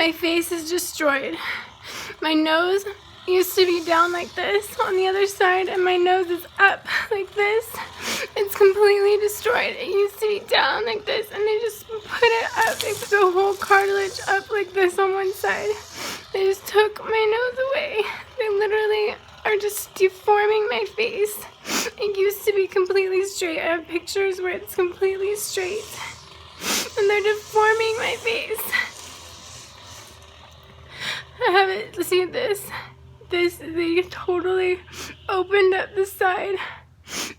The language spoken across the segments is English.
My face is destroyed. My nose used to be down like this on the other side, and my nose is up like this. It's completely destroyed. It used to be down like this, and they just put it up. They put the whole cartilage up like this on one side. They just took my nose away. They literally are just deforming my face. It used to be completely straight. I have pictures where it's completely straight, and they're deforming my face. I have it, see this, they totally opened up the side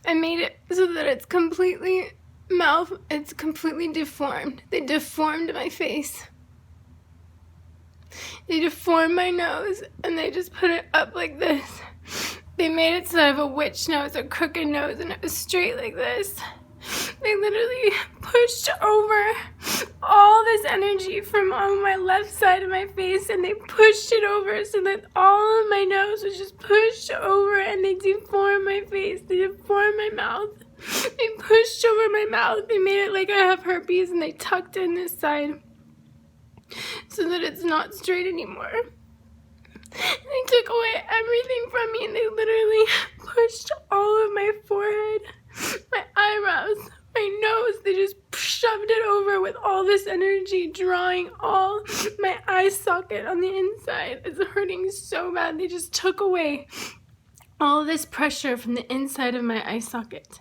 and made it so that it's completely deformed. They deformed my face. They deformed my nose, and they just put it up like this. They made it so I have a witch nose, a crooked nose, and it was straight like this. They literally pushed over all this energy from on my left side of my face, and they pushed it over so that all of my nose was just pushed over, and they deformed my face. They deformed my mouth. They pushed over my mouth. They made it like I have herpes, and they tucked in this side so that it's not straight anymore. They took away everything from me, and they literally pushed all of my forehead, my eyebrows, my nose. They just shoved it over with all this energy, drawing all my eye socket on the inside. It's hurting so bad. They just took away all this pressure from the inside of my eye socket.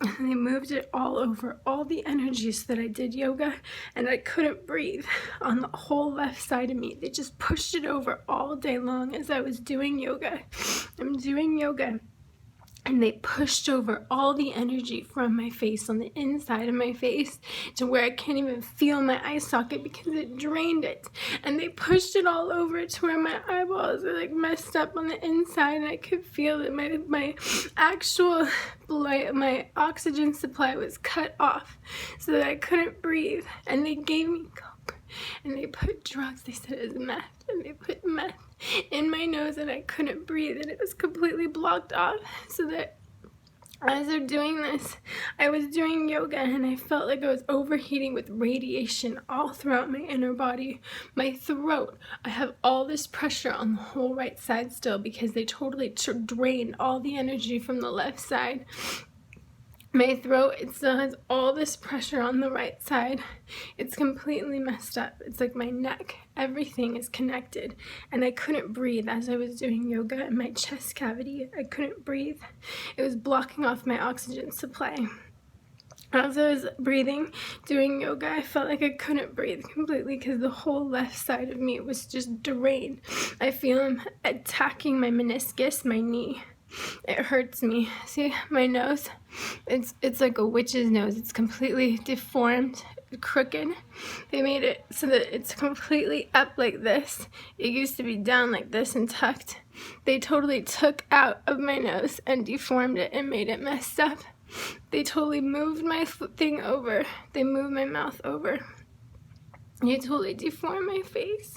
And they moved it all over, all the energy, so that I did yoga and I couldn't breathe on the whole left side of me. They just pushed it over all day long as I was doing yoga. I'm doing yoga. And they pushed over all the energy from my face on the inside of my face to where I can't even feel my eye socket because it drained it. And they pushed it all over to where my eyeballs are like messed up on the inside, and I could feel that my actual my oxygen supply was cut off so that I couldn't breathe. And they gave me coke, and they put drugs. They said it was meth, and they put meth in my nose, and I couldn't breathe, and it was completely blocked off. So that as they're doing this, I was doing yoga, and I felt like I was overheating with radiation all throughout my inner body. My throat, I have all this pressure on the whole right side still because they totally drained all the energy from the left side. My throat, it still has all this pressure on the right side. It's completely messed up. It's like my neck, everything is connected. And I couldn't breathe as I was doing yoga in my chest cavity. I couldn't breathe. It was blocking off my oxygen supply. As I was breathing, doing yoga, I felt like I couldn't breathe completely because the whole left side of me was just drained. I feel them attacking my meniscus, my knee. It hurts me. See, my nose, it's like a witch's nose. It's completely deformed, crooked. They made it so that it's completely up like this. It used to be down like this and tucked. They totally took out of my nose and deformed it and made it messed up. They totally moved my thing over. They moved my mouth over. They totally deformed my face.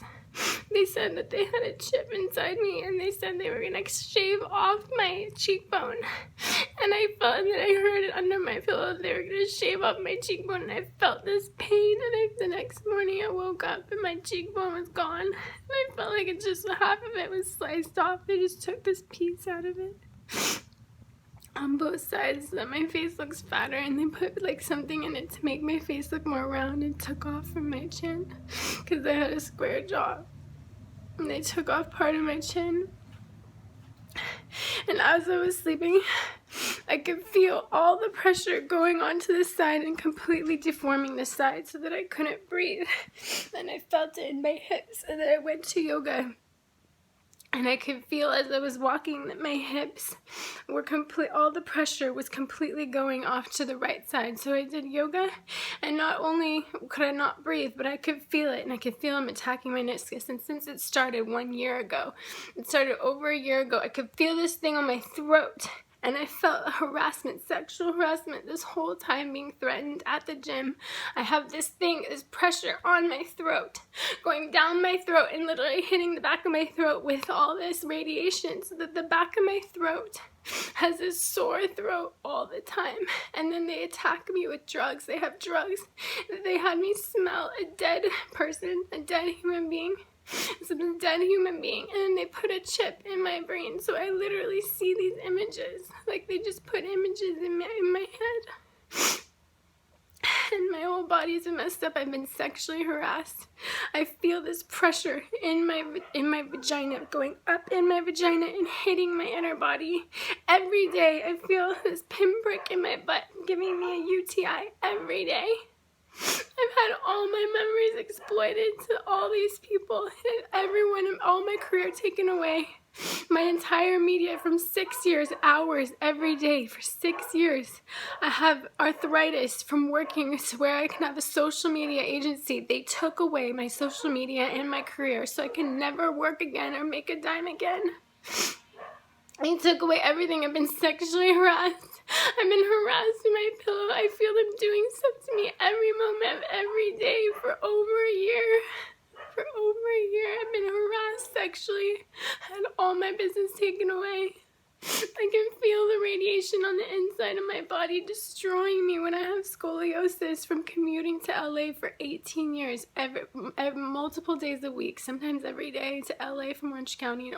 They said that they had a chip inside me, and they said they were going to shave off my cheekbone. And I felt that I heard it under my pillow. They were going to shave off my cheekbone, and I felt this pain. And the next morning I woke up, and my cheekbone was gone. And I felt like it just half of it was sliced off. They just took this piece out of it on both sides so that my face looks fatter, and they put like something in it to make my face look more round, and took off from my chin because I had a square jaw, and they took off part of my chin. And as I was sleeping, I could feel all the pressure going onto the side and completely deforming the side so that I couldn't breathe. And I felt it in my hips, and then I went to yoga. And I could feel as I was walking that my hips were all the pressure was completely going off to the right side. So I did yoga, and not only could I not breathe, but I could feel it, and I could feel them attacking my meniscus. And since it started 1 year ago, it started over a year ago, I could feel this thing on my throat. And I felt harassment, sexual harassment this whole time, being threatened at the gym. I have this thing, this pressure on my throat, going down my throat and literally hitting the back of my throat with all this radiation, so that the back of my throat has a sore throat all the time, and then they attack me with drugs. They have drugs. They had me smell a dead person, a dead human being, some dead human being, and then they put a chip in my brain, so I literally see these images. Like, they just put images in my head. And my whole body's messed up. I've been sexually harassed. I feel this pressure in my vagina, going up in my vagina and hitting my inner body. Every day I feel this pinprick in my butt giving me a UTI every day. I've had all my memories exploited to all these people, and everyone, all my career taken away. My entire media from 6 years, hours every day for 6 years. I have arthritis from working to where I can have a social media agency. They took away my social media and my career so I can never work again or make a dime again. They took away everything. I've been sexually harassed. I've been harassed in my pillow. I feel them doing stuff to me every moment of every day for over a year. For over a year, I've been harassed sexually. Had all my business taken away. I can feel the radiation on the inside of my body destroying me when I have scoliosis from commuting to LA for 18 years, every multiple days a week, sometimes every day to LA from Orange County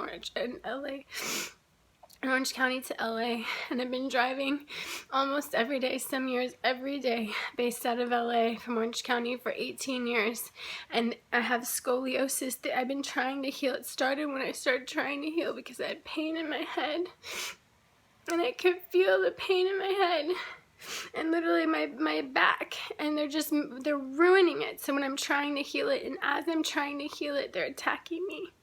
Orange County to LA, and I've been driving almost every day, some years every day, based out of LA from Orange County for 18 years, and I have scoliosis that I've been trying to heal. It started when I started trying to heal because I had pain in my head, and I could feel the pain in my head, and literally my back, and they're ruining it. So when I'm trying to heal it, and as I'm trying to heal it, they're attacking me.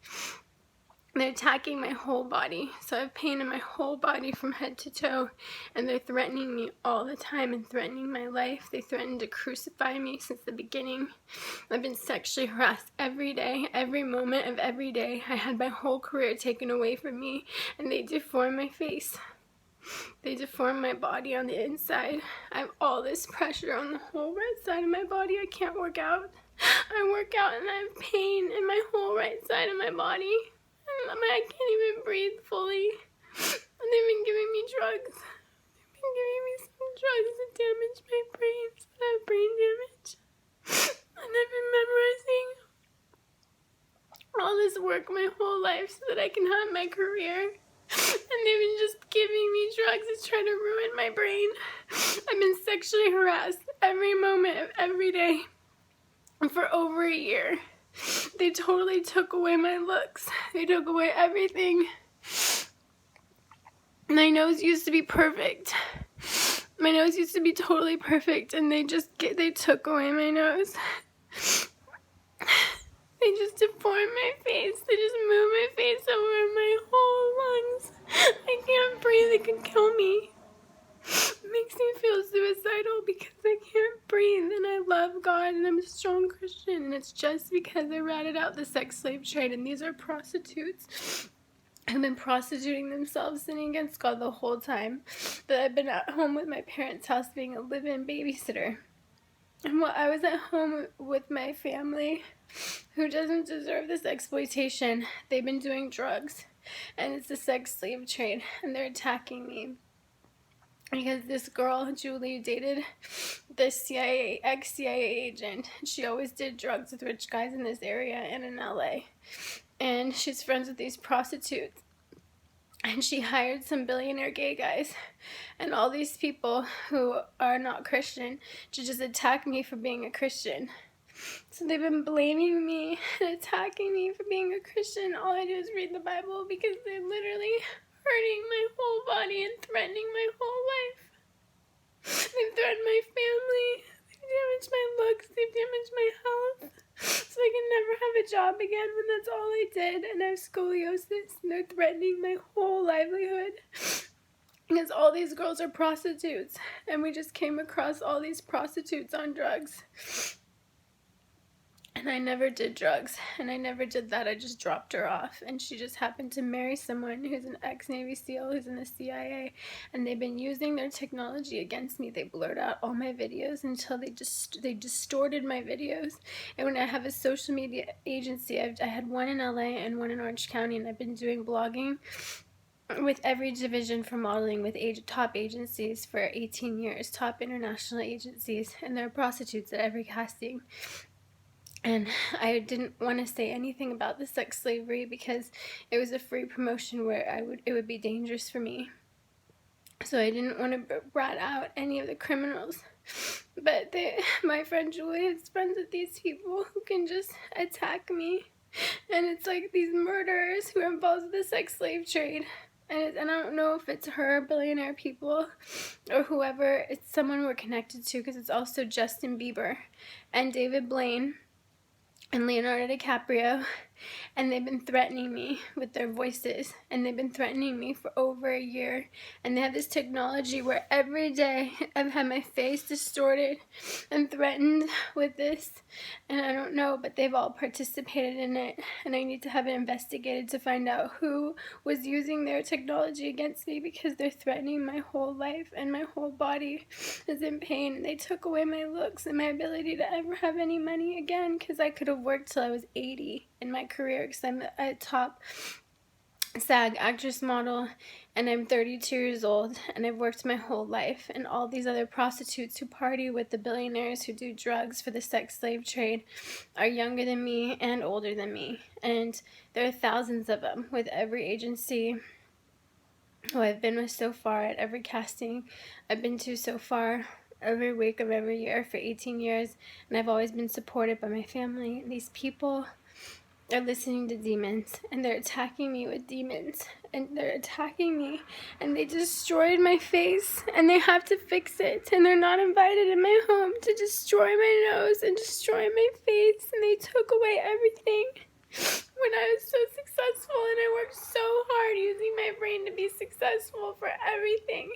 They're attacking my whole body. So I have pain in my whole body from head to toe, and they're threatening me all the time and threatening my life. They threatened to crucify me since the beginning. I've been sexually harassed every day, every moment of every day. I had my whole career taken away from me, and they deform my face. They deform my body on the inside. I have all this pressure on the whole right side of my body. I can't work out. I work out and I have pain in my whole right side of my body. I can't even breathe fully. And they've been giving me drugs. They've been giving me some drugs to damage my brain, so I have brain damage. And I've been memorizing all this work my whole life so that I can have my career. And they've been just giving me drugs to try to ruin my brain. I've been sexually harassed every moment of every day for over a year. They totally took away my looks. They took away everything. My nose used to be perfect. My nose used to be totally perfect, and they took away my nose. They just deformed my face. They just moved my face over my whole lungs. I can't breathe. It could kill me. It makes me feel suicidal because I can't breathe, and I love God, and I'm a strong Christian, and it's just because I ratted out the sex slave trade, and these are prostitutes who've been prostituting themselves, sinning against God the whole time, but I've been at home with my parents' house being a live-in babysitter. And while I was at home with my family, who doesn't deserve this exploitation, they've been doing drugs, and it's a sex slave trade, and they're attacking me. Because this girl, Julie, dated this ex-CIA agent. She always did drugs with rich guys in this area and in LA. And she's friends with these prostitutes. And she hired some billionaire gay guys and all these people who are not Christian to just attack me for being a Christian. So they've been blaming me and attacking me for being a Christian. All I do is read the Bible because they're literally hurting my whole body and threatening my whole life. They've threatened my family. They've damaged my looks. They've damaged my health. So I can never have a job again when that's all I did. And I have scoliosis. And they're threatening my whole livelihood. Because all these girls are prostitutes. And we just came across all these prostitutes on drugs. And I never did drugs, and I never did that. I just dropped her off, and she just happened to marry someone who's an ex-Navy SEAL who's in the CIA, and they've been using their technology against me. They blurred out all my videos until they distorted my videos. And when I have a social media agency, I had one in LA and one in Orange County, and I've been doing blogging with every division for modeling with top agencies for 18 years, top international agencies, and there are prostitutes at every casting. And I didn't want to say anything about the sex slavery because it was a free promotion where it would be dangerous for me. So I didn't want to rat out any of the criminals. But my friend Julie is friends with these people who can just attack me. And it's like these murderers who are involved with the sex slave trade. And I don't know if it's her billionaire people or whoever. It's someone we're connected to, because it's also Justin Bieber and David Blaine and Leonardo DiCaprio, and they've been threatening me with their voices, and they've been threatening me for over a year. And they have this technology where every day I've had my face distorted and threatened with this, and I don't know, but they've all participated in it, and I need to have it investigated to find out who was using their technology against me, because they're threatening my whole life, and my whole body is in pain. And they took away my looks and my ability to ever have any money again, because I could have worked till I was 80 in my career, because I'm a top SAG actress model, and I'm 32 years old, and I've worked my whole life. And all these other prostitutes who party with the billionaires who do drugs for the sex slave trade are younger than me and older than me, and there are thousands of them with every agency who I've been with so far, at every casting I've been to so far, every week of every year for 18 years, and I've always been supported by my family. These people are listening to demons, and they're attacking me with demons, and they're attacking me, and they destroyed my face, and they have to fix it, and they're not invited in my home to destroy my nose and destroy my face, and they took away everything when I was so successful, and I worked so hard using my brain to be successful for everything.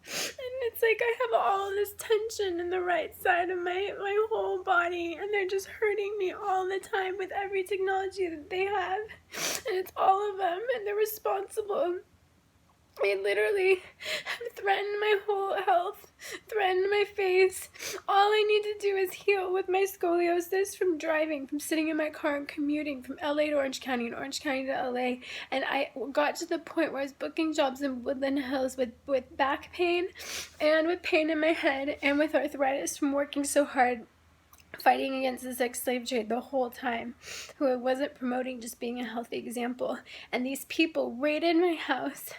And it's like I have all this tension in the right side of my whole body, and they're just hurting me all the time with every technology that they have, and it's all of them, and they're responsible. They literally have threatened my whole health, threatened my face. All I need to do is heal with my scoliosis from driving, from sitting in my car and commuting from LA to Orange County and Orange County to LA. And I got to the point where I was booking jobs in Woodland Hills with back pain and with pain in my head and with arthritis from working so hard, fighting against the sex slave trade the whole time, who I wasn't promoting, just being a healthy example. And these people raided my house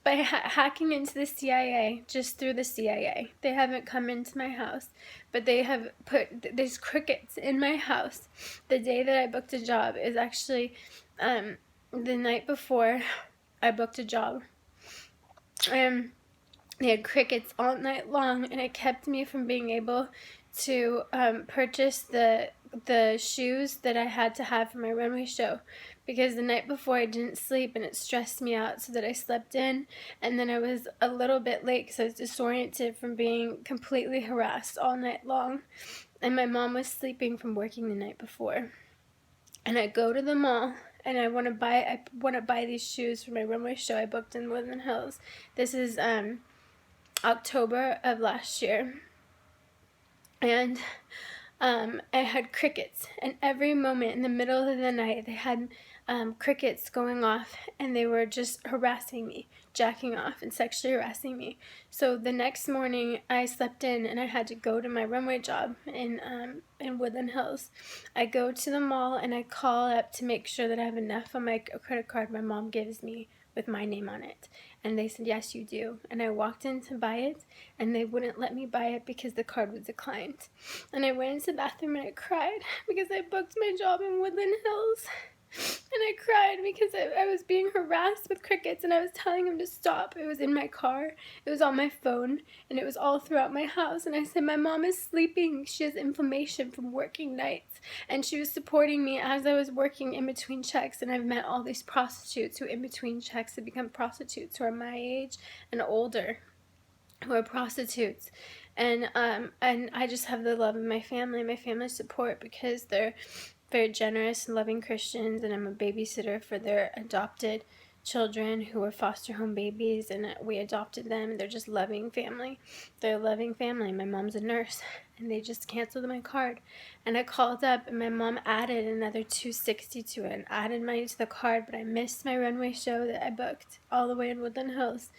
by hacking into the CIA, just through the CIA. They haven't come into my house, but they have put these crickets in my house. The day that I booked a job is actually the night before I booked a job. They had crickets all night long, and it kept me from being able to purchase the shoes that I had to have for my runway show, because the night before I didn't sleep, and it stressed me out, so that I slept in, and then I was a little bit late because I was disoriented from being completely harassed all night long, and my mom was sleeping from working the night before. And I go to the mall, and I want to buy these shoes for my runway show I booked in Woodland Hills. This is October of last year. And I had crickets, and every moment in the middle of the night they had crickets going off, and they were just harassing me, jacking off and sexually harassing me. So the next morning I slept in, and I had to go to my runway job in Woodland Hills. I go to the mall, and I call up to make sure that I have enough on my credit card my mom gives me with my name on it. And they said, yes, you do. And I walked in to buy it, and they wouldn't let me buy it because the card was declined. And I went into the bathroom and I cried because I booked my job in Woodland Hills. And I cried because I was being harassed with crickets, and I was telling him to stop. It was in my car, it was on my phone, and it was all throughout my house. And I said, my mom is sleeping. She has inflammation from working nights. And she was supporting me as I was working in between checks. And I've met all these prostitutes who in between checks have become prostitutes, who are my age and older, who are prostitutes. And I just have the love of my family support, because they're very generous and loving Christians, and I'm a babysitter for their adopted children who were foster home babies, and we adopted them. They're just loving family. They're a loving family. My mom's a nurse, and they just canceled my card. And I called up, and my mom added another $260 to it and added money to the card, but I missed my runway show that I booked all the way in Woodland Hills.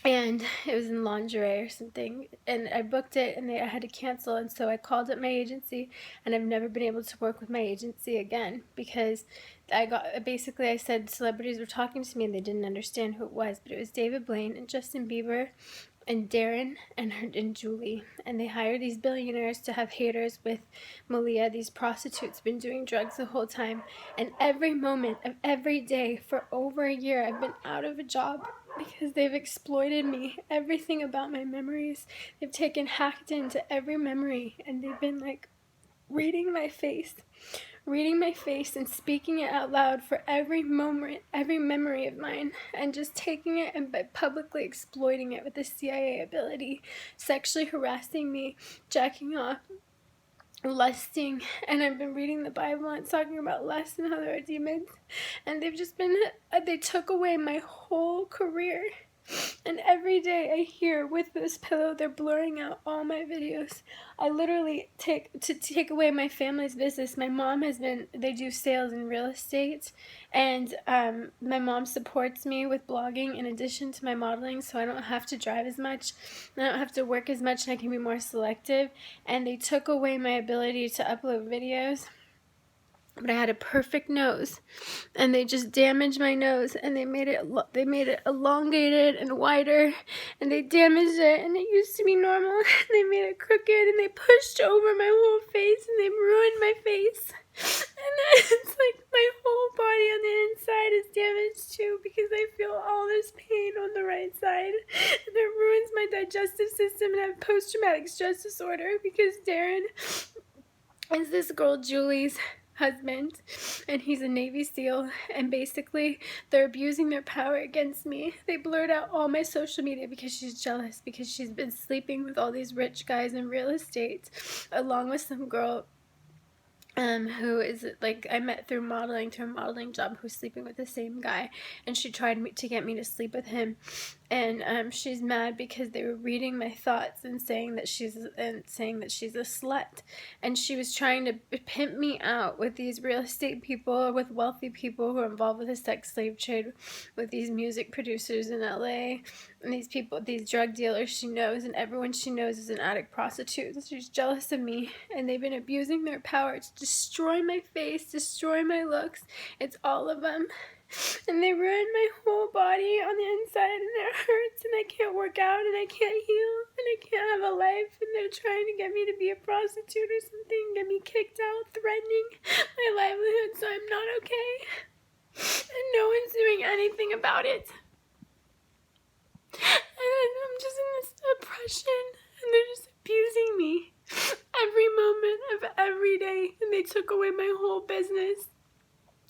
And it was in lingerie or something, and I booked it, and I had to cancel. And so I called up my agency, and I've never been able to work with my agency again, because I said celebrities were talking to me and they didn't understand who it was, but it was David Blaine and Justin Bieber and Darren and Julie, and they hire these billionaires to have haters with Malia. These prostitutes been doing drugs the whole time, and every moment of every day for over a year I've been out of a job because they've exploited me, everything about my memories. They've hacked into every memory, and they've been like reading my face and speaking it out loud for every moment, every memory of mine, and just taking it and publicly exploiting it with the CIA ability, sexually harassing me, jacking off, lusting. And I've been reading the Bible, and it's talking about lust and how there are demons, and they took away my whole career. And every day I hear, with this pillow, they're blurring out all my videos. I literally take away my family's business. My mom they do sales and real estate, and my mom supports me with blogging in addition to my modeling, so I don't have to drive as much, I don't have to work as much, and I can be more selective. And they took away my ability to upload videos. But I had a perfect nose, and they just damaged my nose, and they made it elongated and wider, and they damaged it, and it used to be normal, and they made it crooked, and they pushed over my whole face, and they ruined my face. And it's like my whole body on the inside is damaged too, because I feel all this pain on the right side, and it ruins my digestive system, and I have post-traumatic stress disorder because Darren is this girl Julie's husband, and he's a Navy SEAL, and basically they're abusing their power against me. They blurred out all my social media because she's jealous, because she's been sleeping with all these rich guys in real estate, along with some girl who is like I met through a modeling job, who's sleeping with the same guy, and she tried to get me to sleep with him. And she's mad because they were reading my thoughts and saying that she's a slut, and she was trying to pimp me out with these real estate people, or with wealthy people who are involved with the sex slave trade, with these music producers in LA, and these drug dealers she knows, and everyone she knows is an addict prostitute. So she's jealous of me, and they've been abusing their power to destroy my face, destroy my looks. It's all of them. And they ruined my whole body on the inside, and it hurts, and I can't work out, and I can't heal, and I can't have a life, and they're trying to get me to be a prostitute or something, get me kicked out, threatening my livelihood, so I'm not okay. And no one's doing anything about it. And I'm just in this depression, and they're just abusing me every moment of every day, and they took away my whole business.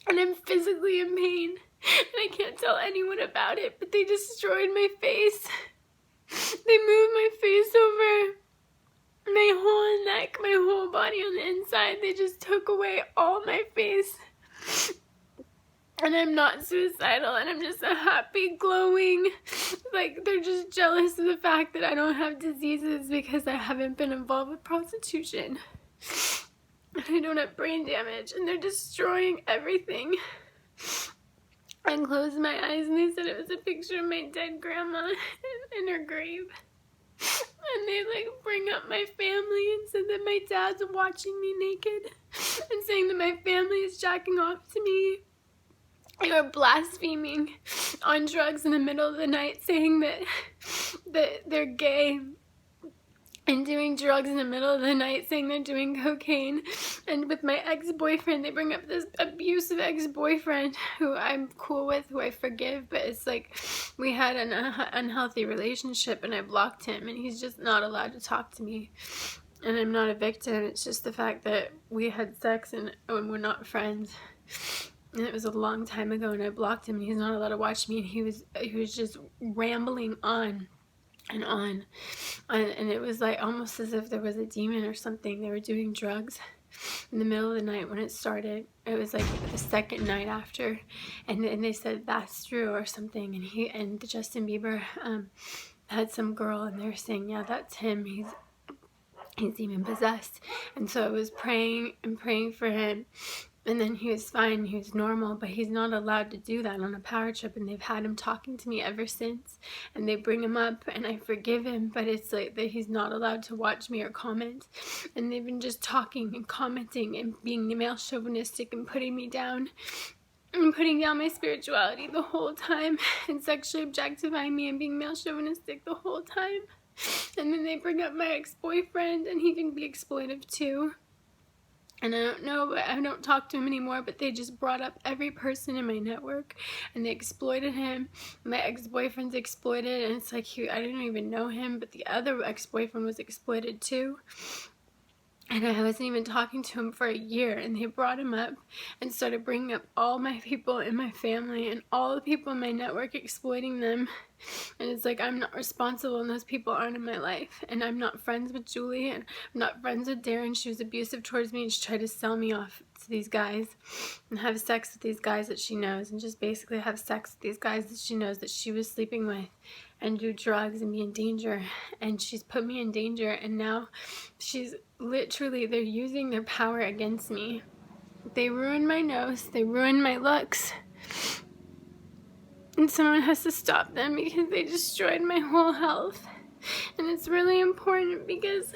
And I'm physically in pain, and I can't tell anyone about it, but they destroyed my face. They moved my face over, my whole neck, my whole body on the inside. They just took away all my face. And I'm not suicidal, and I'm just a happy, glowing, like, they're just jealous of the fact that I don't have diseases because I haven't been involved with prostitution. And I don't have brain damage, and they're destroying everything. I closed my eyes, and they said it was a picture of my dead grandma in her grave. And they bring up my family and said that my dad's watching me naked, and saying that my family is jacking off to me. They were blaspheming on drugs in the middle of the night, saying that they're gay, and doing drugs in the middle of the night, saying they're doing cocaine. And with my ex-boyfriend, they bring up this abusive ex-boyfriend who I'm cool with, who I forgive, but it's like we had an unhealthy relationship, and I blocked him, and he's just not allowed to talk to me. And I'm not a victim, it's just the fact that we had sex and we're not friends. And it was a long time ago, and I blocked him, and he's not allowed to watch me, and he was just rambling on and on, and it was like almost as if there was a demon or something. They were doing drugs, in the middle of the night when it started. It was like the second night after, and they said that's Drew or something, and Justin Bieber had some girl, and they're saying, yeah, that's him. He's demon possessed. And so I was praying and praying for him, and then he was fine, he was normal, but he's not allowed to do that on a power trip, and they've had him talking to me ever since, and they bring him up, and I forgive him, but it's like that he's not allowed to watch me or comment, and they've been just talking and commenting and being male chauvinistic and putting me down, and putting down my spirituality the whole time, and sexually objectifying me and being male chauvinistic the whole time. And then they bring up my ex-boyfriend, and he can be exploitive too. And I don't know, but I don't talk to him anymore, but they just brought up every person in my network, and they exploited him. My ex-boyfriend's exploited, and it's like, I didn't even know him, but the other ex-boyfriend was exploited too. And I wasn't even talking to him for a year, and they brought him up and started bringing up all my people in my family and all the people in my network, exploiting them. And it's like, I'm not responsible, and those people aren't in my life. And I'm not friends with Julie, and I'm not friends with Darren. She was abusive towards me, and she tried to sell me off to these guys and have sex with these guys that she knows, and just basically have sex with these guys that she knows that she was sleeping with, and do drugs and be in danger. And she's put me in danger, and now she's literally, they're using their power against me. They ruined my nose, they ruined my looks, and someone has to stop them because they destroyed my whole health. And it's really important because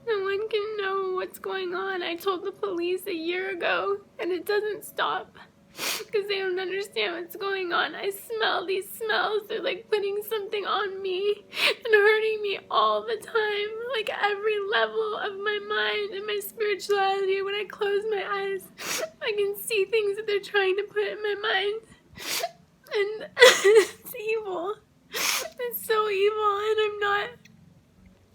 no one can know what's going on. I told the police a year ago, and it doesn't stop because they don't understand what's going on. I smell these smells. They're like putting something on me and hurting me all the time, like every level of my mind and my spirituality. When I close my eyes, I can see things that they're trying to put in my mind, and it's evil. It's so evil, and I'm not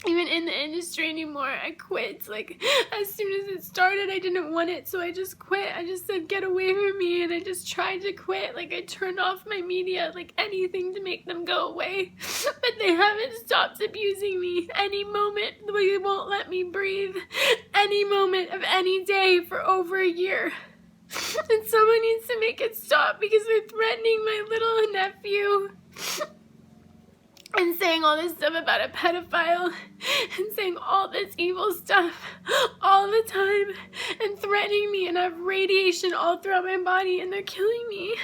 even in the industry anymore. I quit. Like, as soon as it started, I didn't want it, so I just quit. I just said, get away from me, and I just tried to quit. Like, I turned off my media, like anything to make them go away, but they haven't stopped abusing me. Any moment, they won't let me breathe. Any moment of any day for over a year. And someone needs to make it stop because they're threatening my little nephew and saying all this stuff about a pedophile and saying all this evil stuff all the time and threatening me, and I have radiation all throughout my body, and they're killing me.